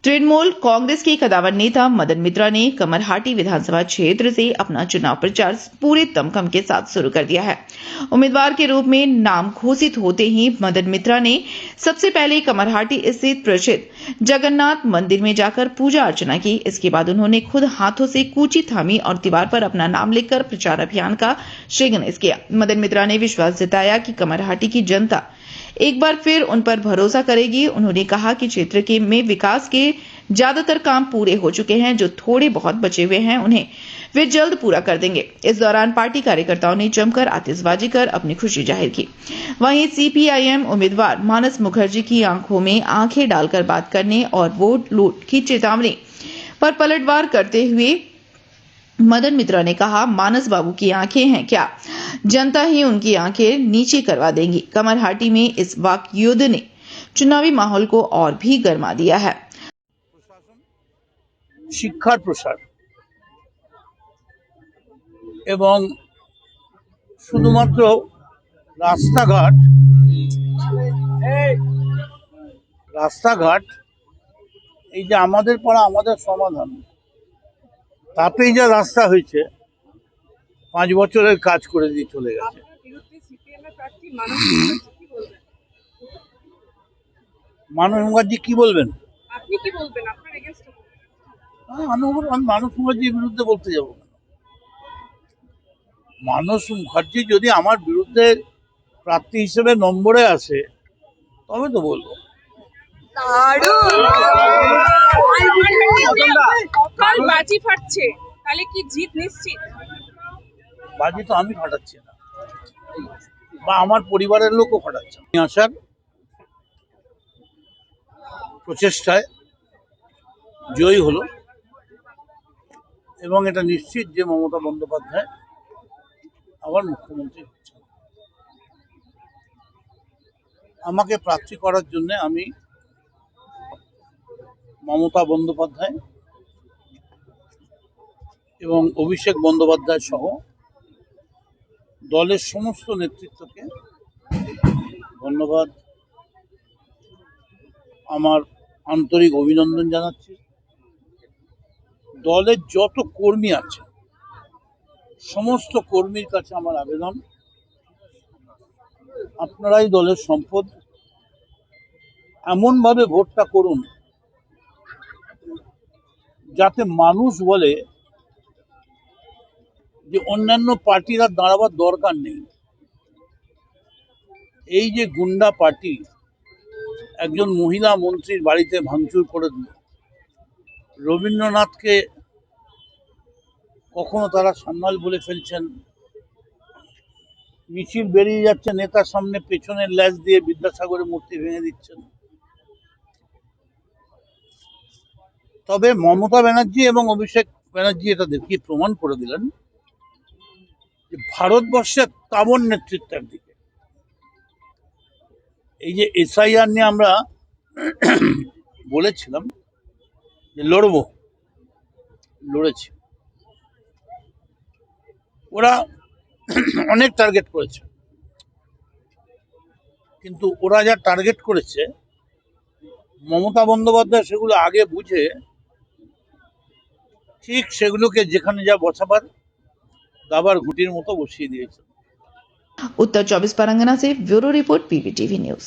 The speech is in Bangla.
तृणमूल कांग्रेस के कदावर नेता मदन मित्रा ने कमरहाटी विधानसभा क्षेत्र से अपना चुनाव प्रचार पूरे दमखम के साथ शुरू कर दिया है। उम्मीदवार के रूप में नाम घोषित होते ही मदन मित्रा ने सबसे पहले कमरहाटी स्थित प्रसिद्ध जगन्नाथ मंदिर में जाकर पूजा अर्चना की। इसके बाद उन्होंने खुद हाथों से कूची थामी और दीवार पर अपना नाम लिखकर प्रचार अभियान का श्री गणेश किया। मदन मित्रा ने विश्वास जताया कि कमरहाटी की जनता एक बार फिर उन पर भरोसा करेगी। उन्होंने कहा कि क्षेत्र में विकास के ज्यादातर काम पूरे हो चुके हैं, जो थोड़े बहुत बचे हुए हैं उन्हें वे जल्द पूरा कर देंगे। इस दौरान पार्टी कार्यकर्ताओं ने जमकर आतिशबाजी कर अपनी खुशी जाहिर की। वहीं सीपीआईएम उम्मीदवार मानस मुखर्जी की आंखों में आंखें डालकर बात करने और वोट लूट की चेतावनी पर पलटवार करते हुए मदन मित्रा ने कहा, मानस बाबू की आंखें हैं क्या, जनता ही उनकी आंखें नीचे करवा देंगी। कमरहाटी में इस वाक युद्ध ने चुनावी माहौल को और भी गर्मा दिया है। শিক্ষার প্রসার এবং শুধুমাত্র রাস্তাঘাট এই যে আমাদের পাড়া আমাদের সমাধান, তাতেই যা রাস্তা হয়েছে 5 বছরের কাজ করে দিয়ে চলে গেছে। মানস মুখার্জি কি বলবেন? আপনি কি বলবেন? আপনার এগেইনস্ট আমি মানস মুখার্জির বিরুদ্ধে বলতে যাব না। মানস মুখার্জি যদি আমার বিরুদ্ধে প্রার্থী হিসেবে নম্বরে আসে তবে তো বলবো। কাল বাজি ফাটছে, তাহলে কি জিত নিশ্চিত? বাজি তো আমি ফাটাচ্ছি না, বা আমার পরিবারের লোকও ফাটাচ্ছে। আসার প্রচেষ্টায় জয়ী হলো এবং এটা নিশ্চিত যে মমতা বন্দ্যোপাধ্যায় আবার মুখ্যমন্ত্রী হচ্ছেন। আমাকে প্রার্থী করার জন্য আমি মমতা বন্দ্যোপাধ্যায় এবং অভিষেক বন্দ্যোপাধ্যায় সহ দলের সমস্ত নেতৃত্বকে ধন্যবাদ, আমার আন্তরিক অভিনন্দন জানাচ্ছি। দলের যত কর্মী আছে সমস্ত কর্মীর কাছে আমার আবেদন, আপনারাই দলের সম্পদ, এমনভাবে ভোটটা করুন যাতে মানুষ বলে যে অন্যান্য পার্টিরা দাঁড়াবার দরকার নেই। এই যে গুন্ডা পার্টি একজন মহিলা মন্ত্রীর বাড়িতে ভাঙচুর করে দিল, রবীন্দ্রনাথকে কখনো তারা সান্যাল বলে ফেলছেন, মিছিল বেরিয়ে যাচ্ছে নেতার সামনে পেছনের ল্যাজ দিয়ে বিদ্যাসাগরের মূর্তি ভেঙে দিচ্ছেন। তবে মমতা ব্যানার্জি এবং অভিষেক ব্যানার্জি এটা দেখিয়ে প্রমাণ করে দিলেন যে ভারতবর্ষের তাবড় নেতৃত্বের দিকে। এই যে এসআইআর নিয়ে আমরা বলেছিলাম যে লড়েছি, ওরা অনেক টার্গেট করেছে, কিন্তু ওরা যা টার্গেট করেছে মমতা বন্দ্যোপাধ্যায় সেগুলো আগে বুঝে ঠিক সেগুলোকে যেখানে যা বসাবার দাবার ঘুটির মতো বসিয়ে দিয়েছে। उत्तर 24 परगना से ब्यूरो रिपोर्ट पीवीटीवी न्यूज।